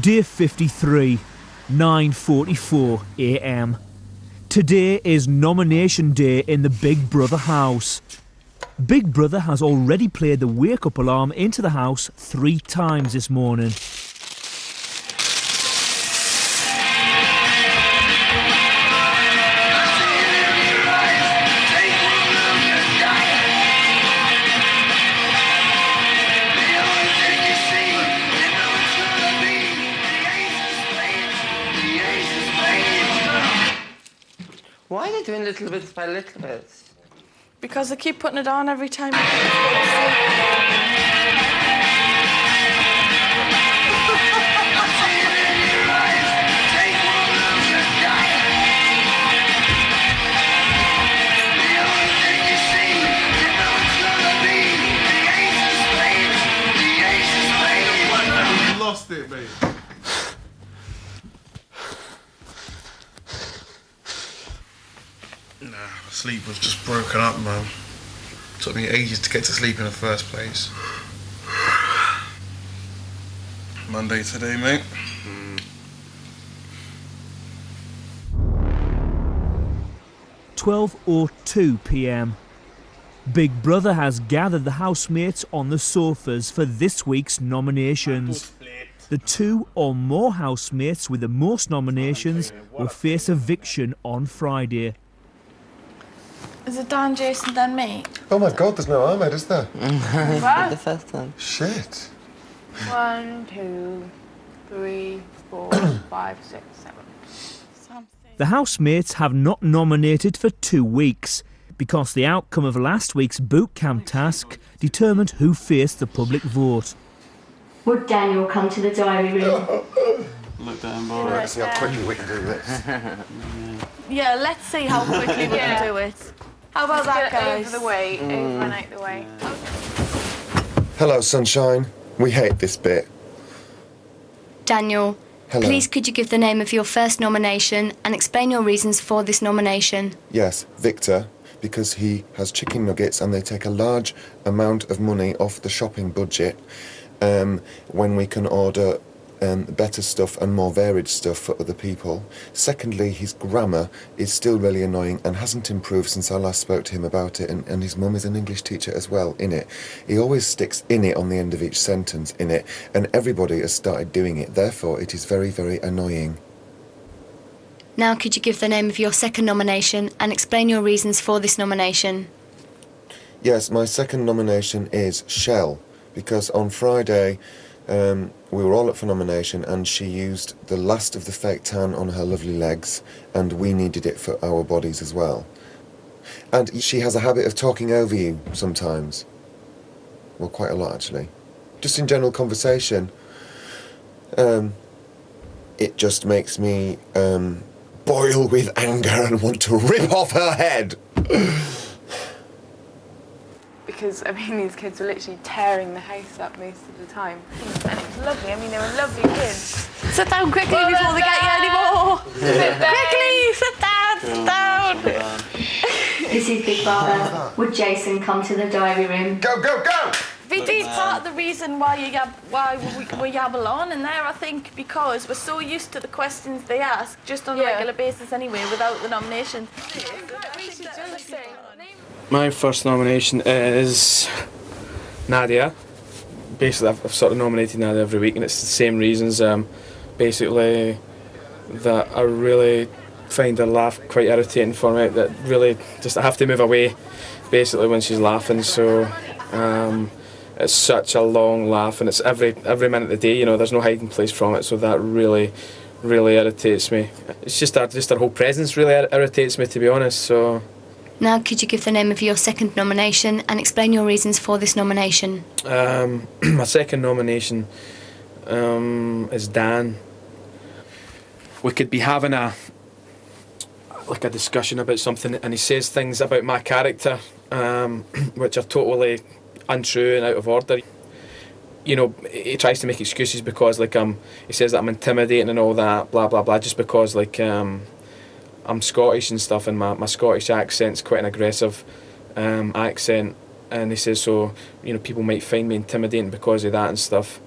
Day 53, 9:44 a.m. Today is nomination day in the Big Brother house. Big Brother has already played the wake-up alarm into the house 3 times this morning. Why are they doing little bits by little bits? Because they keep putting it on every time. You lost it, mate. Nah, sleep was just broken up, man. Took me ages to get to sleep in the first place. Monday today, mate. 12:02 p.m. Big Brother has gathered the housemates on the sofas for this week's nominations. The 2 or more housemates with the most nominations will face eviction on Friday. Is it Dan, Jason, then me? Oh my God, there's no Ahmed, is there? The first one. Shit. 1, 2, 3, 4, 5, 6, 7. The housemates have not nominated for 2 weeks because the outcome of last week's boot camp task determined who faced the public vote. Would Daniel come to the diary room? Look down, boy. Let's see how quickly we can do this. Yeah, let's see how quickly we can do it. How about that, guys? Over the way, over and out the way. Hello, sunshine. We hate this bit. Daniel, Hello. please could you give the name of your first nomination and explain your reasons for this nomination? Yes, Victor, because he has chicken nuggets and they take a large amount of money off the shopping budget when we can order better stuff and more varied stuff for other people. Secondly, his grammar is still really annoying and hasn't improved since I last spoke to him about it, and his mum is an English teacher as well, in it. He always sticks in it on the end of each sentence, in it, and everybody has started doing it, therefore it is very, very annoying. Now could you give the name of your second nomination and explain your reasons for this nomination? Yes, my second nomination is Shell, because on Friday we were all up for nomination and she used the last of the fake tan on her lovely legs and we needed it for our bodies as well. And she has a habit of talking over you sometimes. Well, quite a lot actually. Just in general conversation. It just makes me boil with anger and want to rip off her head. Because, I mean, these kids were literally tearing the house up most of the time. And it was lovely. I mean, they were lovely kids. Sit down quickly before they get you anymore. Quickly, sit down, sit down. This is Big Brother. Would Jason come to the diary room? Go, go, go! We did part of the reason why we yabble on in there, I think, because we're so used to the questions they ask, just on a regular basis anyway, without the nomination. My first nomination is Nadia. Basically, I've sort of nominated Nadia every week, and it's the same reasons. Basically, that I really find her laugh quite irritating for me. That really, just I have to move away, basically, when she's laughing. So it's such a long laugh, and it's every minute of the day. You know, there's no hiding place from it. So that really irritates me. It's just her whole presence really irritates me, to be honest. So. Now could you give the name of your second nomination and explain your reasons for this nomination? My second nomination is Dan. We could be having a discussion about something and he says things about my character which are totally untrue and out of order. You know, he tries to make excuses because he says that I'm intimidating and all that, blah blah blah, just because I'm Scottish and stuff, and my Scottish accent's quite an aggressive accent, and he says so, you know, people might find me intimidating because of that and stuff.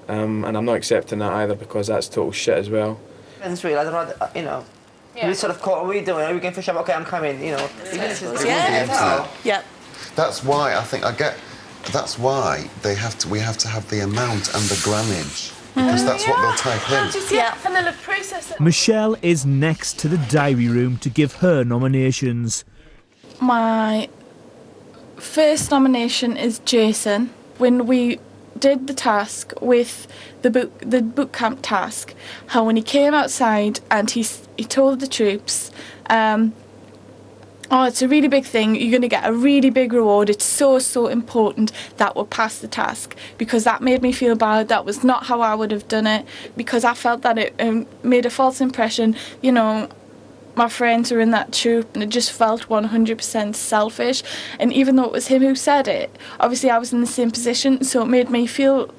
and I'm not accepting that either, because that's total shit as well. Friends, really, I'd rather, you know, we sort of call, what are we doing? Are we going for a shop? Okay, I'm coming, you know. Yeah. That's why I think that's why we have to have the amount and the grammage, because that's what they'll type in. And they'll process it. Michelle is next to the diary room to give her nominations. My first nomination is Jason. When we did the task with the boot camp task, how when he came outside and he told the troops, oh, it's a really big thing, you're going to get a really big reward, it's so important that we'll pass the task, because that made me feel bad. That was not how I would have done it, because I felt that it made a false impression. You know, my friends were in that troop and it just felt 100% selfish, and even though it was him who said it, obviously I was in the same position, so it made me feel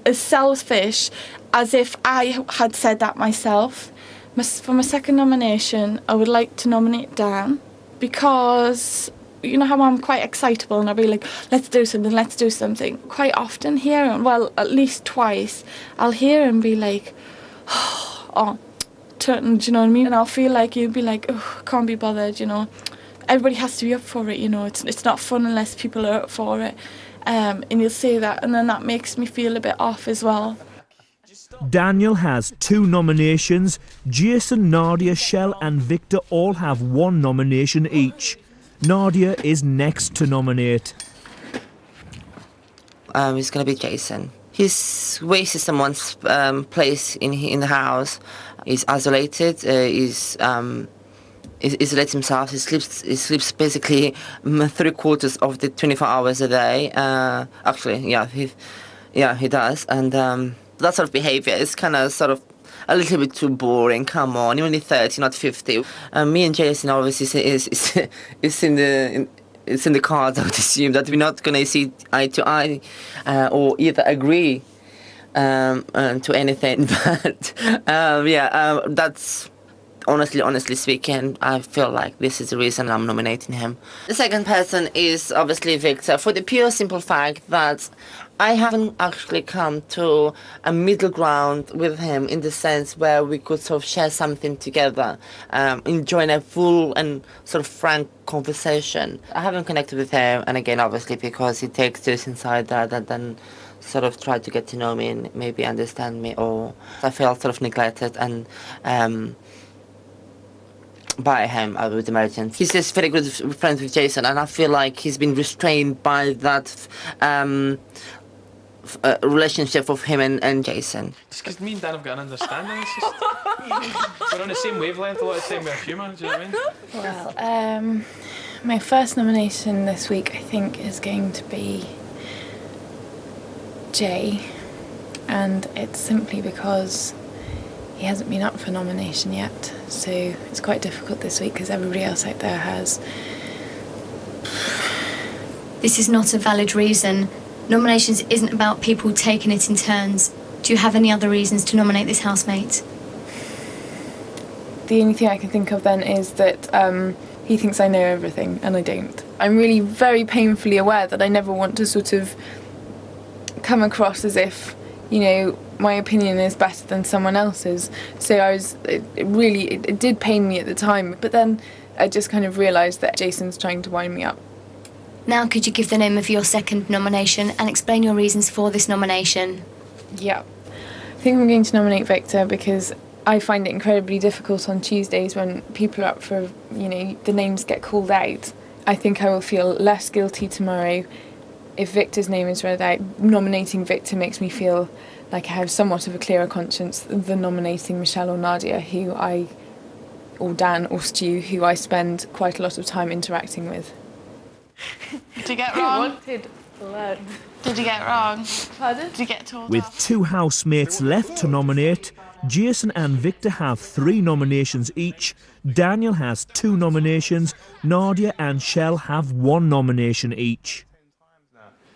as selfish as if I had said that myself. For my second nomination, I would like to nominate Dan, because you know how I'm quite excitable and I'll be like, let's do something. Quite often here, well, at least twice, I'll hear him be like, oh, do you know what I mean? And I'll feel like you'll be like, oh, can't be bothered, you know. Everybody has to be up for it, you know. It's not fun unless people are up for it. And you'll say that, and then that makes me feel a bit off as well. Daniel has 2 nominations. Jason, Nadia, Shell and Victor all have 1 nomination each. Nadia is next to nominate. It's going to be Jason. He's wasted someone's place in the house. He's isolated. He's isolates himself. He sleeps basically 3/4 of the 24 hours a day. Actually, he does. And that sort of behaviour is kind of sort of a little bit too boring. Come on, you're only 30, not 50. Me and Jason obviously is in the cards. I would assume that we're not going to see eye to eye or either agree to anything. But that's honestly speaking, I feel like this is the reason I'm nominating him. The second person is obviously Victor, for the pure simple fact that I haven't actually come to a middle ground with him, in the sense where we could sort of share something together, enjoying a full and sort of frank conversation. I haven't connected with him, and again, obviously, because he takes this inside rather than sort of try to get to know me and maybe understand me, or I feel sort of neglected and by him, I would imagine. He's just very good friends with Jason, and I feel like he's been restrained by that relationship of him and Jason. It's because me and Dan have got an understanding. It's just we're on the same wavelength a lot of the time with humour. Do you know what I mean? Well, my first nomination this week, I think, is going to be Jay, and it's simply because he hasn't been up for nomination yet, so it's quite difficult this week because everybody else out there has. This is not a valid reason. Nominations isn't about people taking it in turns. Do you have any other reasons to nominate this housemate? The only thing I can think of then is that he thinks I know everything and I don't. I'm really very painfully aware that I never want to sort of come across as if, you know, my opinion is better than someone else's. So it did pain me at the time, but then I just kind of realised that Jason's trying to wind me up. Now could you give the name of your second nomination and explain your reasons for this nomination? Yeah. I think I'm going to nominate Victor because I find it incredibly difficult on Tuesdays when people are up for, you know, the names get called out. I think I will feel less guilty tomorrow if Victor's name is read out. Nominating Victor makes me feel like I have somewhat of a clearer conscience than nominating Michelle or Nadia, or Dan or Stu, who I spend quite a lot of time interacting with. Did you get wrong? Did you get wrong? Pardon? Did you get told With off? 2 housemates left to nominate, Jason and Victor have 3 nominations each. Daniel has 2 nominations. Nadia and Shell have 1 nomination each.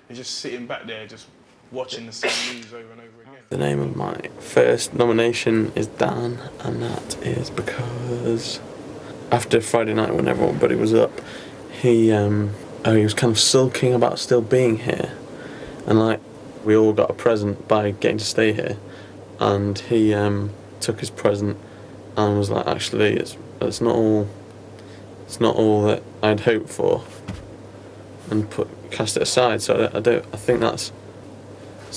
You're just sitting back there, just watching the same news over and over again. The name of my first nomination is Dan, and that is because after Friday night when everybody was up, he was kind of sulking about still being here, and like We all got a present by getting to stay here, and he took his present and was like, actually, it's not all that I'd hoped for, and cast it aside. So I think it's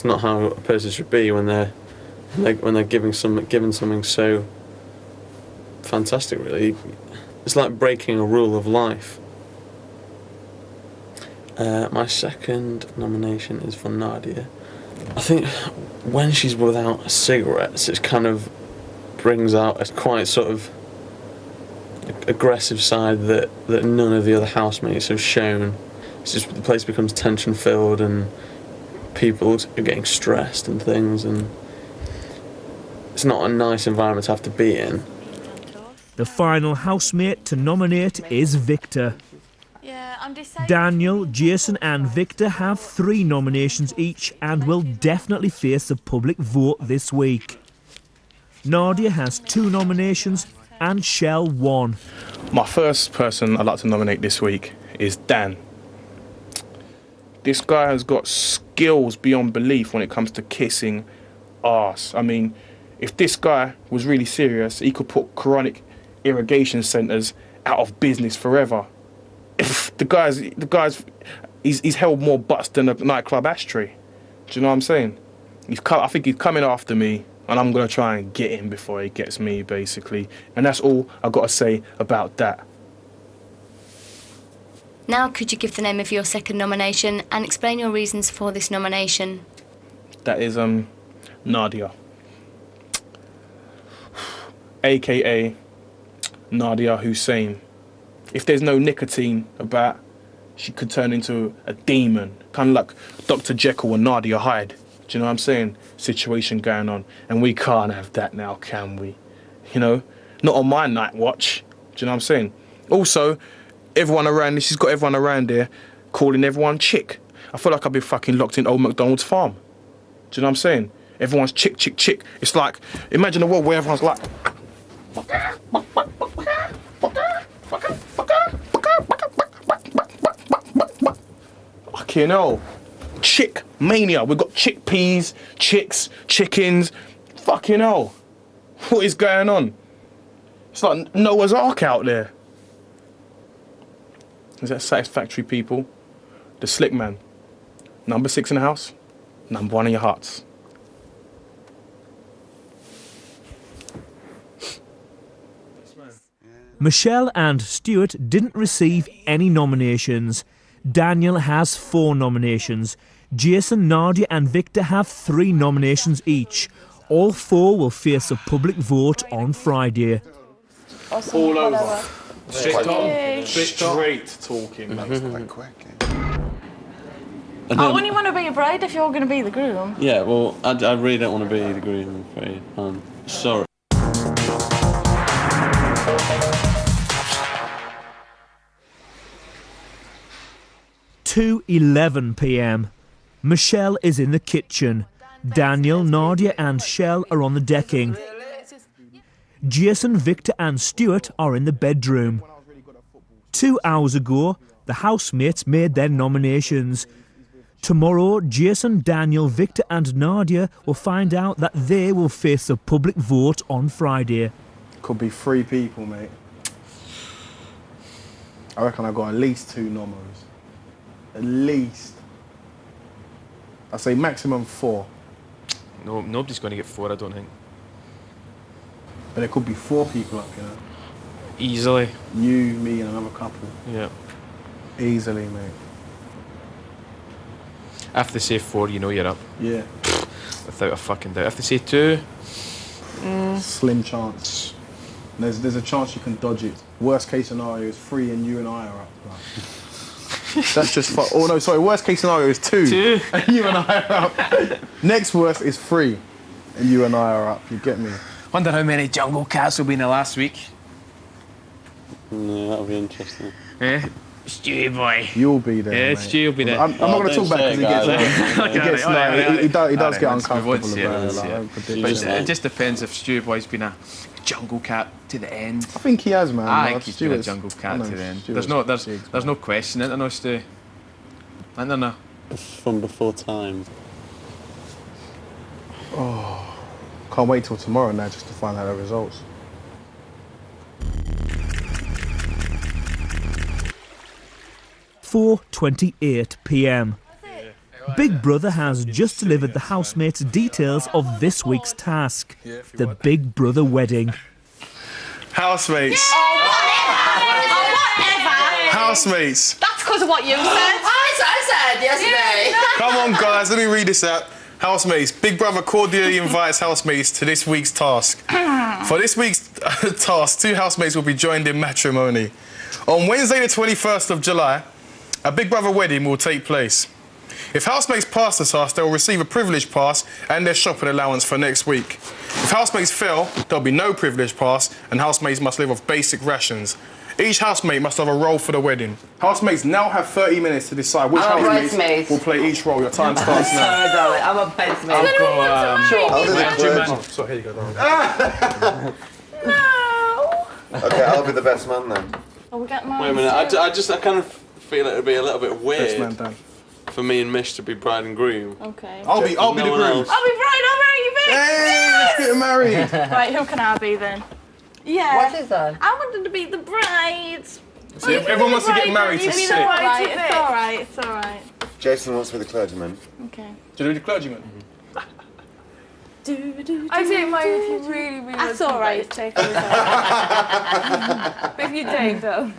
not how a person should be when they're given something so fantastic. Really, it's like breaking a rule of life. My second nomination is for Nadia. I think when she's without cigarettes, it kind of brings out a quite sort of aggressive side that none of the other housemates have shown. It's just the place becomes tension-filled and people are getting stressed and things, and it's not a nice environment to have to be in. The final housemate to nominate is Victor. Daniel, Jason and Victor have 3 nominations each and will definitely face a public vote this week. Nadia has 2 nominations and Shell 1. My first person I'd like to nominate this week is Dan. This guy has got skills beyond belief when it comes to kissing arse. I mean, if this guy was really serious, he could put chronic irrigation centres out of business forever. The guy's he's held more butts than a nightclub ashtray. Do you know what I'm saying? I think he's coming after me, and I'm gonna try and get him before he gets me, basically. And that's all I've got to say about that. Now, could you give the name of your second nomination and explain your reasons for this nomination? That is Nadia, aka Nadia Hussein. If there's no nicotine about, she could turn into a demon, kind of like Dr. Jekyll and Nadia Hyde. Do you know what I'm saying? Situation going on, and we can't have that now, can we? You know, not on my night watch. Do you know what I'm saying? Also, everyone around, she's got everyone around there calling everyone chick. I feel like I've been fucking locked in old McDonald's farm. Do you know what I'm saying? Everyone's chick, chick, chick. It's like, imagine a world where everyone's like, fucking hell. Chick mania. We've got chickpeas, chicks, chickens. Fucking hell. What is going on? It's like Noah's Ark out there. Is that satisfactory, people? The slick man. Number 6 in the house. Number 1 in your hearts. Michelle and Stuart didn't receive any nominations. Daniel has 4 nominations. Jason, Nadia and Victor have 3 nominations each. All 4 will face a public vote on Friday. Awesome. All over. Whatever. Straight talking, man. Quite quick. I wouldn't want to be a bride if you're going to be the groom. Yeah, well, I really don't want to be the groom, I'm afraid. I'm sorry. At 2:11 p.m. Michelle is in the kitchen. Daniel, Nadia and Shell are on the decking. Jason, Victor and Stuart are in the bedroom. 2 hours ago, the housemates made their nominations. Tomorrow, Jason, Daniel, Victor and Nadia will find out that they will face a public vote on Friday. Could be 3 people, mate. I reckon I got at least 2 nomos. At least. I say maximum 4. No, nobody's going to get 4, I don't think. But there could be 4 people up, you know. Easily. You, me, and another couple. Yeah. Easily, mate. If they say 4, you know you're up. Yeah. Without a fucking doubt. If they say 2, slim chance. There's a chance you can dodge it. Worst case scenario is 3 and you and I are up. Right? That's just fun. Oh no, sorry. Worst case scenario is 2 and you and I are up. Next worst is 3 and you and I are up. You get me? Wonder how many jungle cats will be in the last week. No, that'll be interesting. Eh? Stewie boy. You'll be there. Yeah, mate. Stewie will be there. I'm not going to talk about it because he does get uncomfortable about it. But it just depends if Stewie boy's been a jungle cat to the end. I think he has, man. I think he's been a jungle cat to the end. There's no question, isn't there, no, Stu? Isn't there, no? From before time. Oh, can't wait till tomorrow now just to find out the results. (4:28 p.m). Big Brother has just delivered the housemates details of this week's task, the Big Brother wedding. Housemates. Whatever. Housemates. That's because of what you said. I said yesterday. Come on, guys, let me read this out. Housemates, Big Brother cordially invites housemates to this week's task. For this week's task, 2 housemates will be joined in matrimony. On Wednesday, the 21st of July, a Big Brother wedding will take place. If housemates pass the task, they will receive a privilege pass and their shopping allowance for next week. If housemates fail, there'll be no privilege pass and housemates must live off basic rations. Each housemate must have a role for the wedding. Housemates now have 30 minutes to decide which housemates will play each role. Your time starts now. Sorry, darling, I'm a bridesmaid. I'll do the clergy. So here you go, darling. No. Okay, I'll be the best man then. Are we getting married? Wait a minute, I kind of feel it would be a little bit Best weird man done. for me and Mish to be bride and groom. Okay. I'll be the No one groom. else. I'll be bride, I'll marry you, bitch. Hey, let's get married. Right, who can I be then? Yeah. What is that? I wanted to be the bride. See, if everyone wants to get married to sit. Right, it's alright, it's alright. Jason wants to be the clergyman. Okay. Do you do the clergyman? I don't mind if you really, really That's want to alright. be bride. But if you don't, though.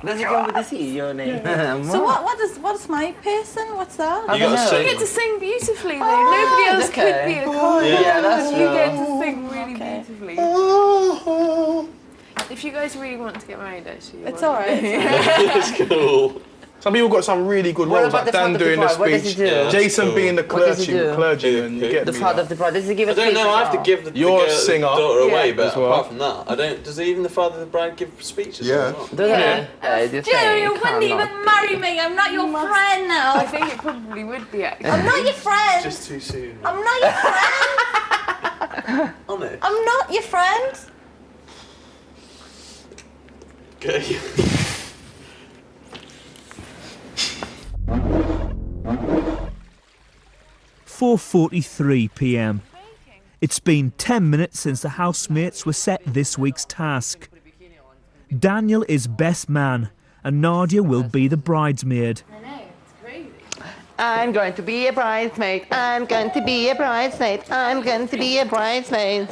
Does it come with the C, your name? So what is my person? What's that? You got to You get to sing. sing beautifully, though. Nobody else okay. could be the choir. Yeah, that's You true. get to sing really Okay. beautifully. If you guys really want to get married, actually. It's alright. It's cool. Some people got some really good What roles, about like the Dan father of the doing the bride? What does he speech, do? Yeah. Jason Cool. being the What does he do? clergyman. You get The me. father of the bride. Does he give a I don't speech know, I have to as give the You're a girl- singer. daughter away, Yeah. but As well. apart from that, I don't. Does even the father of the bride give speeches? Yeah. Or not? well? Do they? Yeah. Jerry, you wouldn't even marry me. I'm not your friend now. I think it probably would be, actually. I'm not your friend. Just too soon. I'm not your friend. Honest. I'm not your friend. Okay. 4:43 p.m. It's been 10 minutes since the housemates were set this week's task. Daniel is best man and Nadia will be the bridesmaid. I know, it's crazy. I'm going to be a bridesmaid. I'm going to be a bridesmaid. I'm going to be a bridesmaid.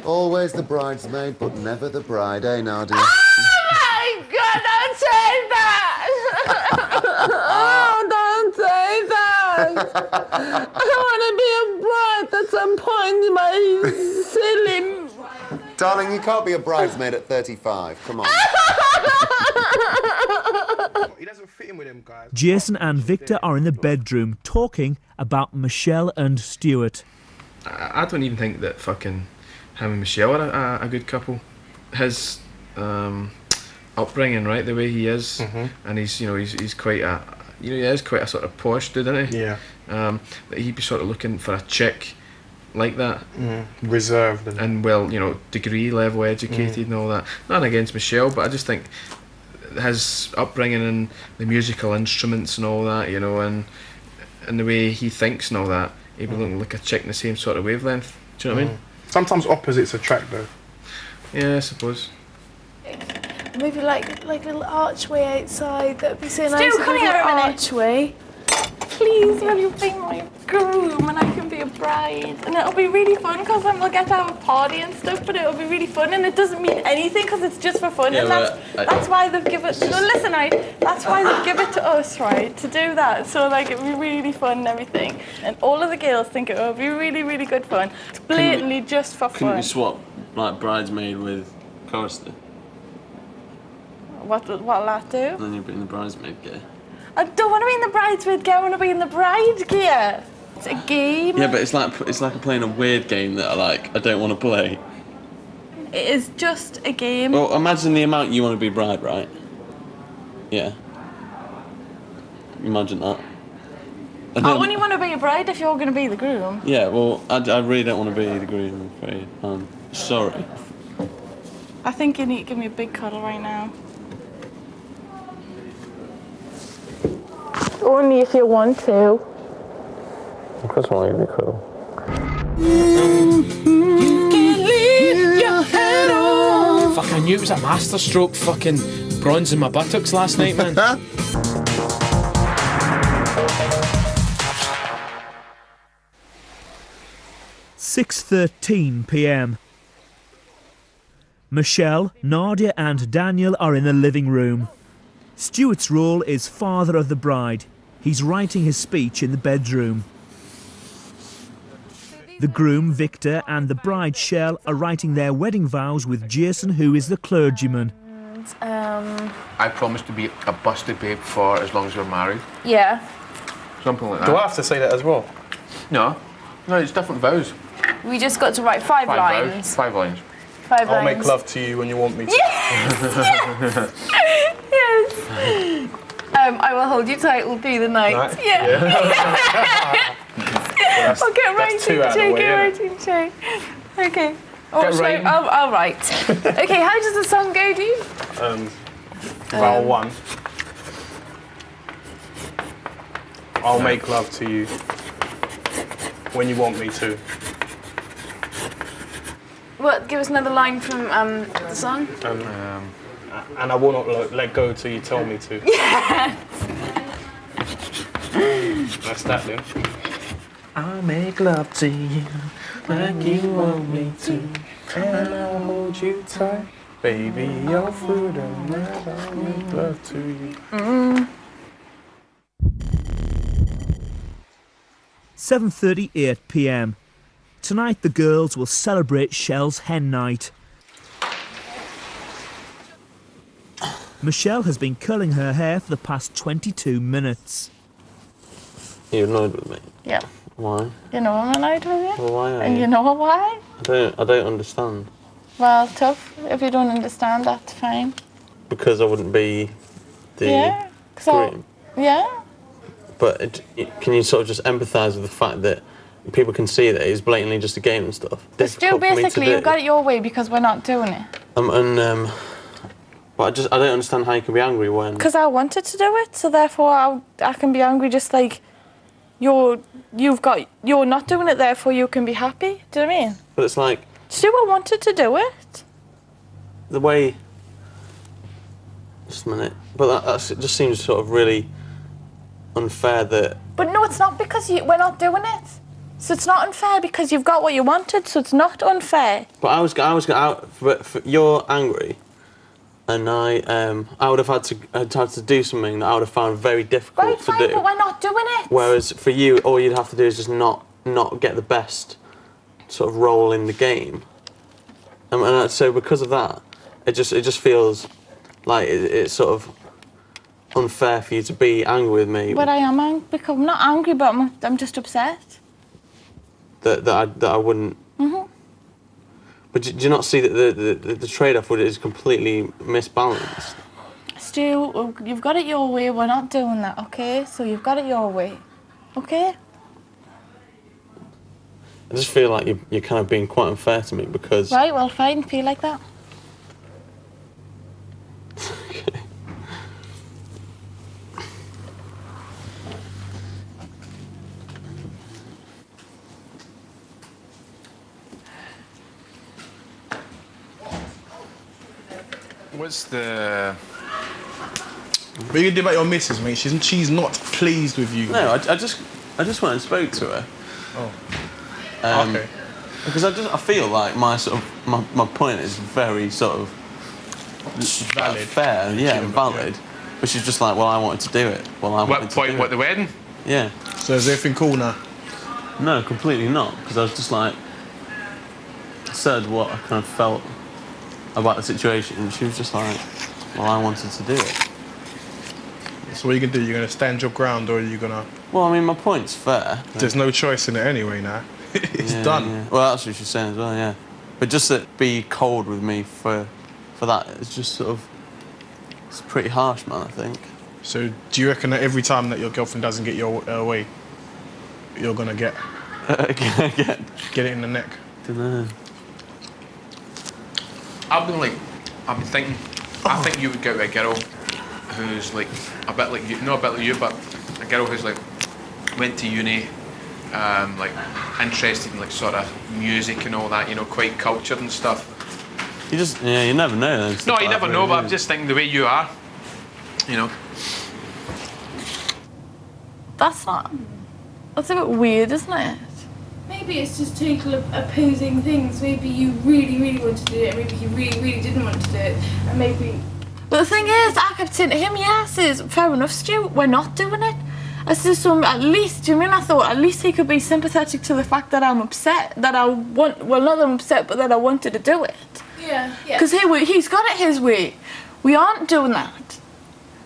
Always the bridesmaid, but never the bride, eh, Nadia? Oh my God! Don't say that! Oh, don't say that! I want to be a bride at some point in my silly. Darling, you can't be a bridesmaid at 35. Come on. He doesn't fit in with them guys. Jason and Victor are in the bedroom talking about Michelle and Stuart. I don't even think that fucking him and Michelle are a good couple. His upbringing, right, the way he is, and he's quite a, he is quite a sort of posh dude, isn't he? Yeah. That he'd be sort of looking for a chick like that, Reserved. and well, degree level educated and all that. Not against Michelle, but I just think his upbringing and the musical instruments and all that, and the way he thinks and all that, he'd be looking like a chick in the same sort of wavelength. Do you know what I mean? Sometimes opposites attract, though. Yeah, I suppose. Maybe like a little archway outside. That'd be so Stu, nice. come here a minute. Archway. Please, will you be my groom and I can be a bride? And it'll be really fun because then we'll get to have a party and stuff, but it'll be really fun and it doesn't mean anything because it's just for fun. Yeah, And that's why they've given it. No, listen, right? That's why they've given it to us, right? To do that. So like it'll be really fun and everything. And all of the girls think it will be really, really good fun. It's blatantly just for Couldn't fun. we swap like bridesmaid with chorister? What'll that do? And then you'd be in the bridesmaid gear. I don't want to be in the bridesmaid gear. I want to be in the bride gear. It's a game. Yeah, but it's like playing a weird game that I don't want to play. It is just a game. Well, imagine the amount you want to be bride, right? Yeah. Imagine that. And I then- only want to be a bride if you're going to be the groom. Yeah, well, I really don't want to be the groom, I'm afraid. I'm sorry. I think you need to give me a big cuddle right now. Only if you want to. Of course I want you to be cool. You can leave your head on. Fuck, I knew it was a masterstroke fucking bronzing my buttocks last night, man. 6:13 p.m. Michelle, Nadia and Daniel are in the living room. Stuart's role is father of the bride. He's writing his speech in the bedroom. The groom, Victor, and the bride, Shell, are writing their wedding vows with Jason, who is the clergyman. I promise to be a busted babe for as long as we're married. Yeah. Something like that. Do I have to say that as well? No. No, it's different vows. We just got to write 5 lines. Vows. 5 lines. 5 I'll lines. make love to you when you want me to. Yes! Yes! I will hold you tight all through the night. Right? Yeah. Well, I'll get right two out of the into way, get right innit? into Okay. Oh, Get shall I- writing. I'll write. Okay, how does the song go, dude? Vow 1. I'll make love to you when you want me to. What? Give us another line from the song. And I will not let go till you tell me to. Yeah. That's that then. I'll make love to you like you want me to, And I'll hold you tight. Baby, all through the night, I'll make love to you. 7:38 p.m. Tonight the girls will celebrate Shell's hen night. Michelle has been curling her hair for the past 22 minutes. You're annoyed with me? Yeah. Why? You know I'm annoyed with you. Well, why are And you? you know why? I don't understand. Well, tough. If you don't understand, that's fine. Because I wouldn't be the Yeah. groom. Yeah. But can you sort of just empathise with the fact that people can see that it's blatantly just a game and stuff? But still, basically, you've got it your way because we're not doing it. But I don't understand how you can be angry when. Because I wanted to do it, so therefore I can be angry. Just like you're not doing it, therefore you can be happy. Do you know what I mean? But it's like Stuart wanted to do it. the way. Just a minute. But it just seems sort of really unfair that. But no, it's not because we're not doing it. So it's not unfair because you've got what you wanted. So it's not unfair. But I was out. But you're angry. And I would have had to do something that I would have found very difficult Right, to fine, do. but we're not doing it. Whereas for you, all you'd have to do is just not get the best sort of role in the game. And so because of that, it just feels like it's sort of unfair for you to be angry with me. But I am angry because I'm not angry, but I'm just upset. That I wouldn't. Mhm. But do you not see that the trade-off is completely misbalanced? Stu, you've got it your way. We're not doing that, okay? So you've got it your way, okay? I just feel like you're kind of being quite unfair to me because. Right, well, fine. Feel like that. Okay. What's the... What are you gonna do about your missus, mate? She's not pleased with you. No, I just went and spoke to her. Oh. Okay. Because I feel like my point is very sort of Valid. fair, yeah, and valid. But she's just like, well, I wanted to do it. Well, I wanted What to point? do What, it. the wedding? Yeah. So is everything cool now? No, completely not. Because I was just like, said what I kind of felt about the situation, and she was just like, well, I wanted to do it. So what are you gonna do? You're gonna stand your ground, or are you gonna? Well, I mean, my point's fair. There's no choice in it anyway now. It's Yeah, done. yeah. Well, that's what she's saying as well, yeah. But just to be cold with me for that, it's just sort of, it's pretty harsh, man, I think. So do you reckon that every time that your girlfriend doesn't get your way, you're gonna get it in the neck? Dunno. I've been thinking, I think you would get with a girl who's like a bit like you, not a bit like you, but a girl who's like went to uni, like interested in like sort of music and all that, you know, quite cultured and stuff. You just, yeah, you never know. No, you never know, but I'm just thinking the way you are, you know. That's a bit weird, isn't it? Maybe it's just total opposing things. Maybe you really, really wanted to do it, maybe you really, really didn't want to do it, and maybe... But the thing is, I kept saying to him, yes, it's fair enough, Stu, we're not doing it. I said, so at least, do you mean, I thought at least he could be sympathetic to the fact that I'm upset, that I want, well, not that I'm upset, but that I wanted to do it. Yeah. Because he's got it his way. We aren't doing that.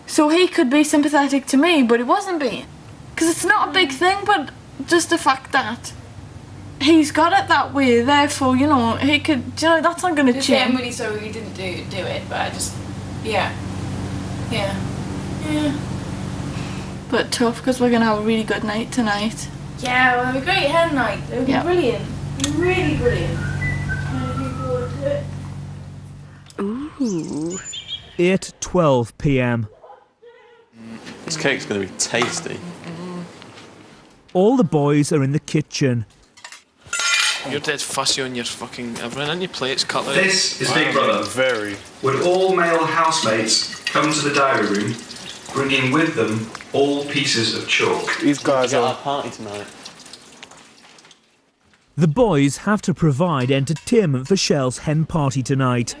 So he could be sympathetic to me, but he wasn't being. Because it's not a big thing, but just the fact that he's got it that way, therefore, you know, he could, you know, that's not going to change. I'm really sorry we didn't do it, but I just, yeah. But tough, because we're going to have a really good night tonight. Yeah, we'll have a great hen night. It'll be brilliant. Really brilliant. I'm looking forward to it. Ooh. 8:12 p.m. This cake's going to be tasty. All the boys are in the kitchen. You're dead fussy on your fucking everything, aren't you? Plates, cutlery. This is Big Brother. Very. Would all male housemates come to the diary room, bringing with them all pieces of chalk? These guys are... our party tonight. The boys have to provide entertainment for Shell's hen party tonight.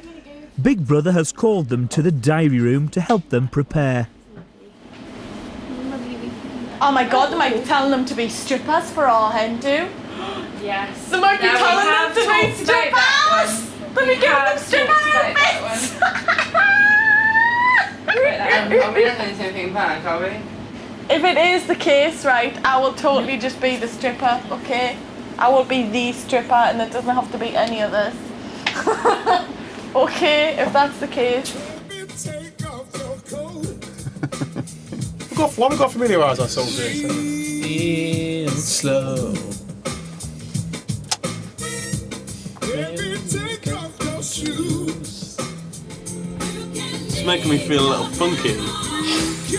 Big Brother has called them to the diary room to help them prepare. Oh my god, they might be telling them to be strippers for our hen do. Yes. They might be telling them to be strippers! Let me give them stripper outfits! Are we not going to do anything back, are we? If it is the case, right, I will totally just be the stripper, okay? I will be the stripper and there doesn't have to be any others. Okay, if that's the case. Why we got familiarise ourselves with this? Real slow. It's making me feel a little funky. You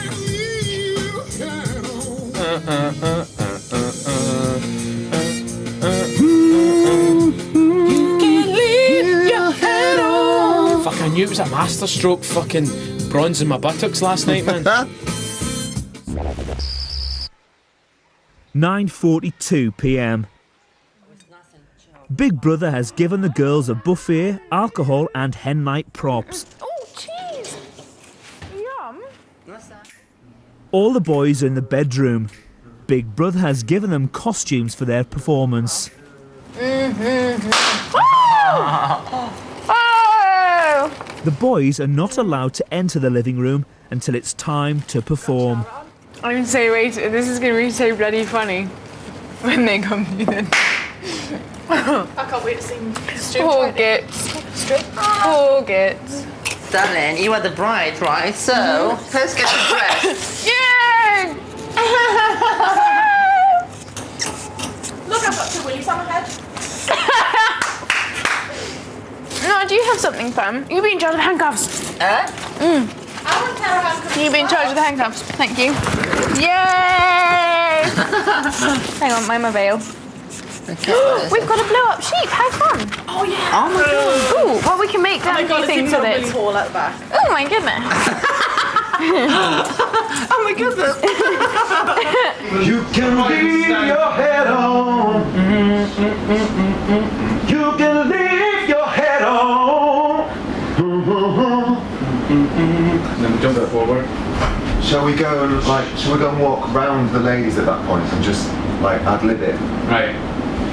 can leave your head on. Fuck, I knew it was a masterstroke fucking bronze in my buttocks last night, man. 9:42 p.m. Big Brother has given the girls a buffet, alcohol and hen night props. Oh, cheese! Yum! All the boys are in the bedroom. Big Brother has given them costumes for their performance. Oh! The boys are not allowed to enter the living room until it's time to perform. I'm going to say, wait, this is going to be so bloody funny when they come through then. I can't wait to see them. Poor Gits. Poor Gits. Darling, you are the bride, right? So, let's get the dress. Yay! Look, I've got 2 willies on my head. No, do you have something, Pam? You be in charge of the handcuffs. I want a pair of handcuffs. You be in charge of the handcuffs. Thank you. Yay! Hang on, mind my veil. We've got a blow-up sheep. How fun! Oh yeah! Oh my god! Ooh, well we can make Oh my god, things it's with a it. really hole at the back. Oh my goodness! Oh my goodness! You can leave your head on. You can leave your head on. Then jump it forward. Shall we go and walk round the ladies at that point and just like ad-lib it? Right.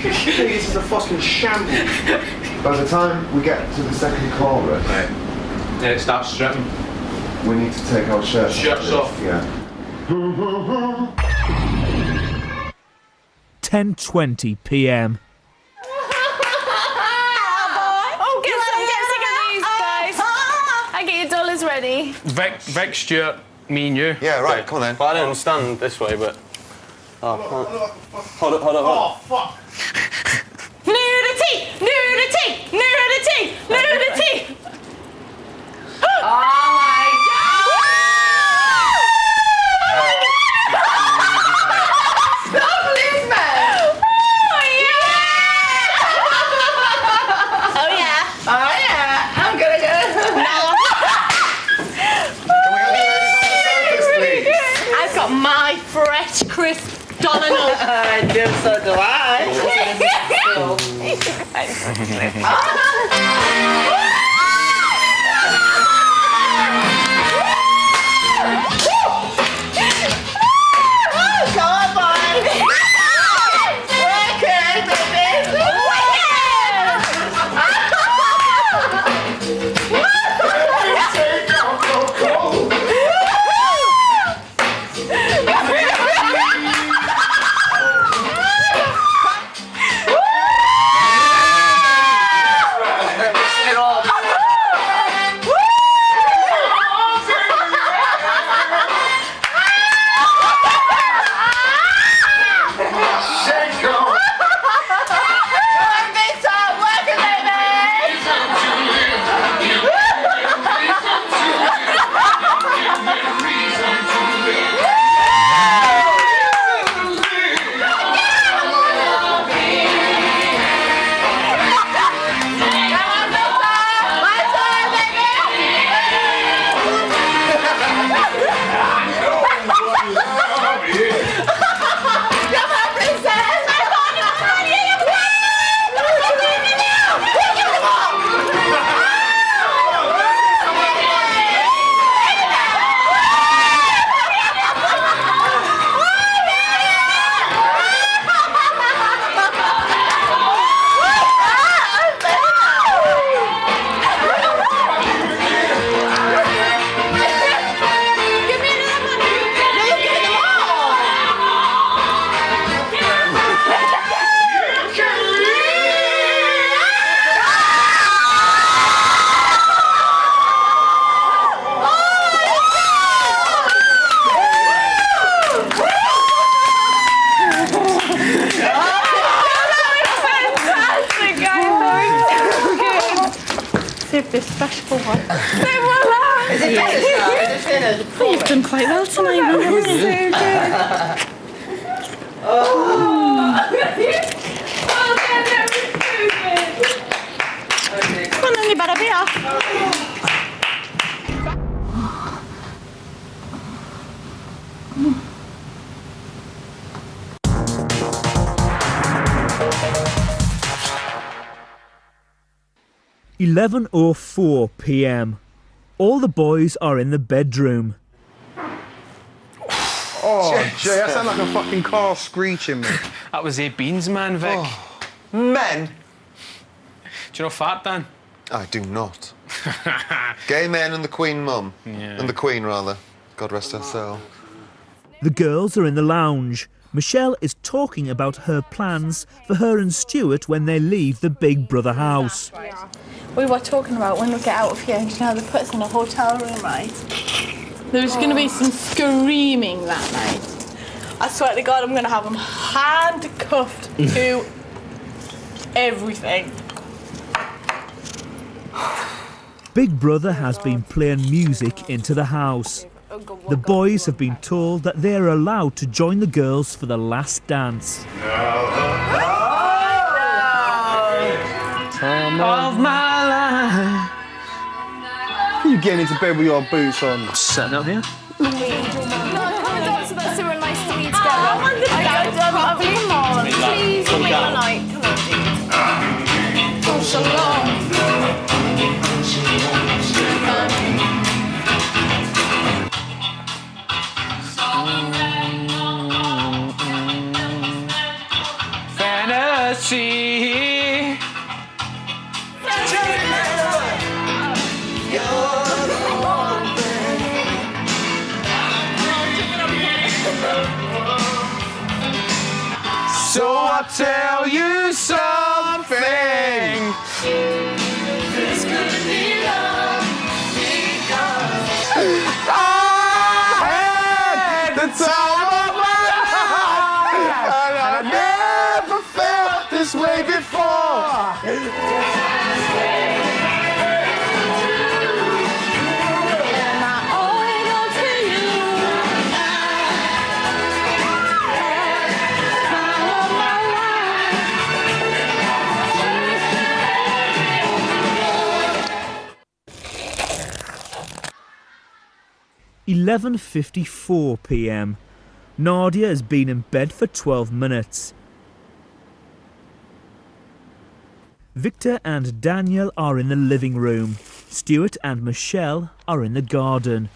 This is a fucking shambles. By the time we get to the second chorus, Right. Then it starts stripping. we need to take our shirts Shirts off. Yeah. 10:20 p.m. Oh, get some of these, guys. I get your dollars ready. Vic, Stuart, me and you. Yeah, right, come on then. Well, I don't stand this way, but... Oh, hold up. Oh, fuck. Nudity! Nudity! Nudity! Nudity! Oh my god! Stop, please, man! Chris Donald. I do, so do I. Come on, boy. Okay, baby. This special one. Is it finished now? Is it finished? Oh, you've done quite well tonight. That was so good. Come on, then you better be off. 11:04 p.m. All the boys are in the bedroom. Oh, Jay, that sounds like a fucking car screeching, man. That was 8 beans, man, Vic. Oh. Men? Do you know fart, Dan? I do not. Gay men and the Queen Mum. Yeah. And the Queen, rather. God rest her soul. The girls are in the lounge. Michelle is talking about her plans for her and Stuart when they leave the Big Brother house. We were talking about when we get out of here, and you know, they put us in a hotel room, right? There's going to be some screaming that night. I swear to God, I'm going to have them handcuffed to everything. Big Brother has been playing music into the house. The boys have been told that they are allowed to join the girls for the last dance. Time of my life. You getting into bed with your boots on? I'm sitting up here. No, come and dance with us so we're nice to be together. I want to dance properly. Come on, please, make my night. Come on, dude. Oh, so long. Fantasy. So I'll tell you something. This could be love because I had the time of my life, and I never felt this way before. 11:54 p.m. Nadia has been in bed for 12 minutes. Victor and Daniel are in the living room. Stuart and Michelle are in the garden.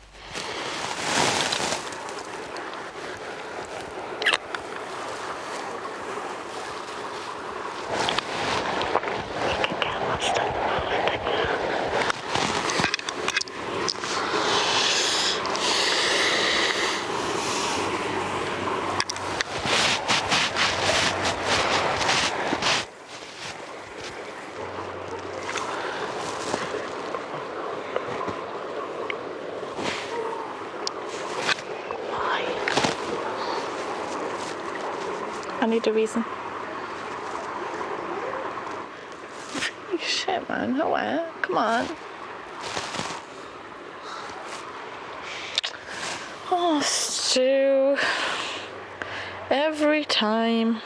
I need a reason. Shit, man. Nowhere. Come on. Oh, Stu. Every time.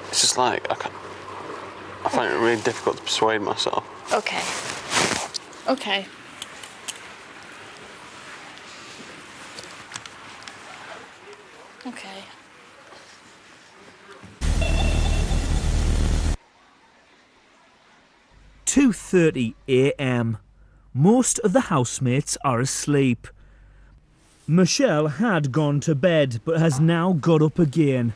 It's just like, I find it really difficult to persuade myself. Okay. Okay. Okay. 2:30 a.m. Most of the housemates are asleep. Michelle had gone to bed but has now got up again.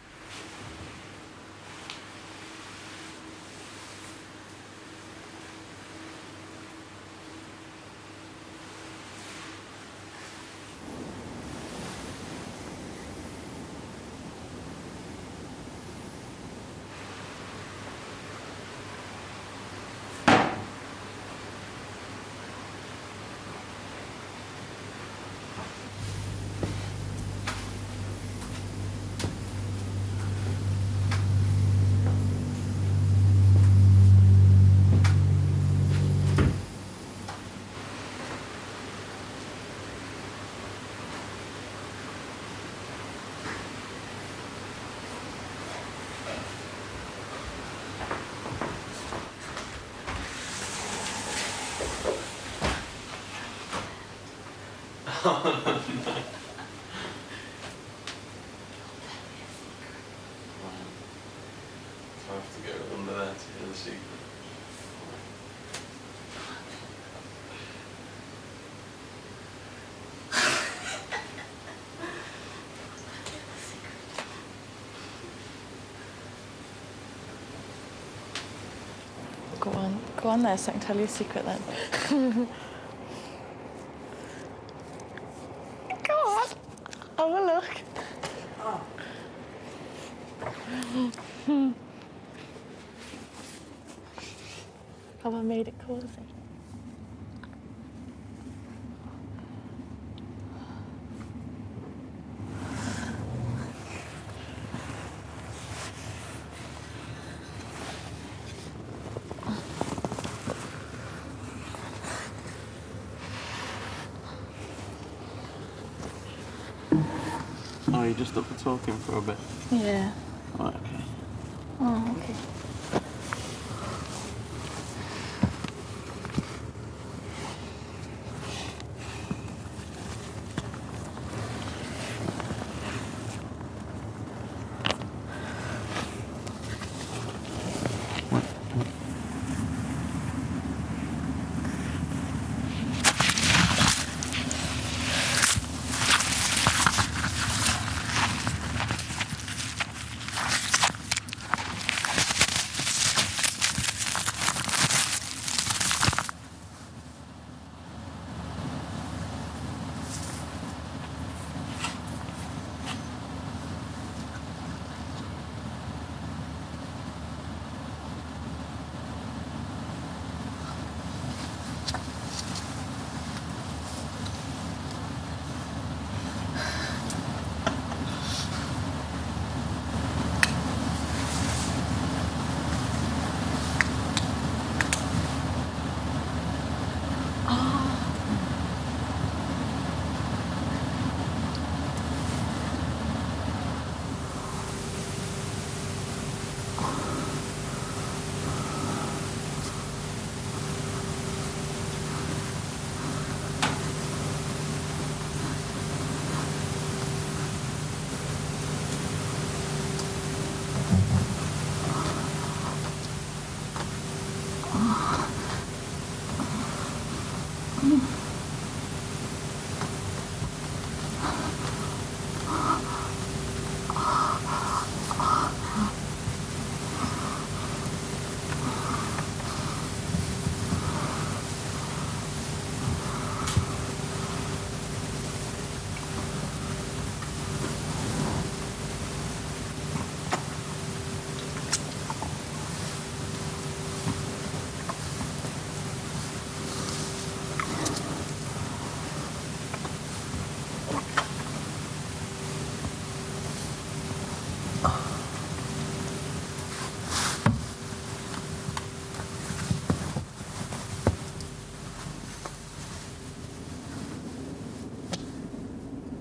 I have to go under there to hear the secret. Go on there so I can tell you a secret then. Go on, have a look. Have I made it cozy? Oh, you're just up for talking for a bit? Yeah. Right, okay. Oh, okay.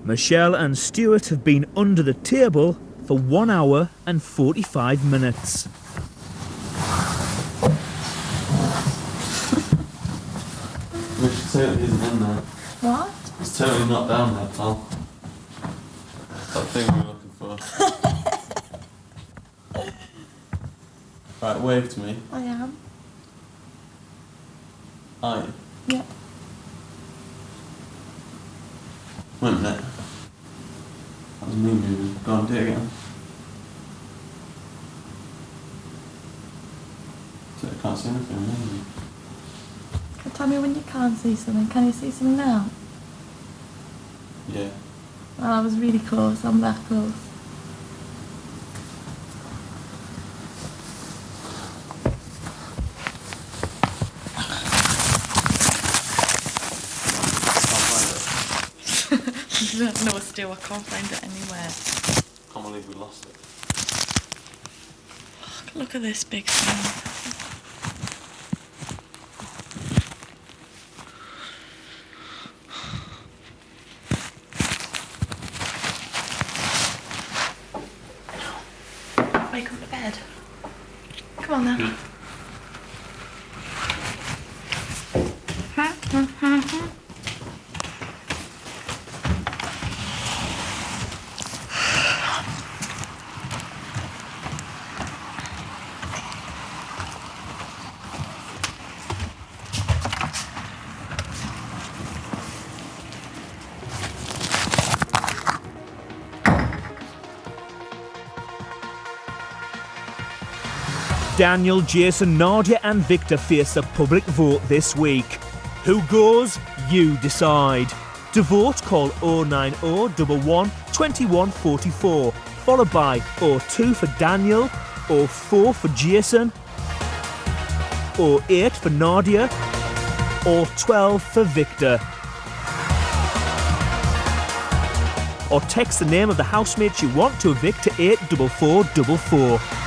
Michelle and Stuart have been under the table for 1 hour and 45 minutes. Which totally isn't in there. What? It's totally not down there, pal. That thing we were looking for. Right, wave to me. I am. Are you? Yeah. Wait a minute. That was me moving. Go on, do it again. So I can't see anything, maybe. Tell me when you can't see something. Can you see something now? Yeah. Well, I was really close. I'm that close. No, Stu, I can't find it anywhere. Can't believe we lost it. Look at this big thing. Wake up to bed. Come on then. Daniel, Jason, Nadia and Victor face a public vote this week. Who goes? You decide. To vote, call 090 11 21 44, followed by 02 for Daniel, 04 for Jason, 08 for Nadia, or 12 for Victor. Or text the name of the housemates you want to evict to 84444.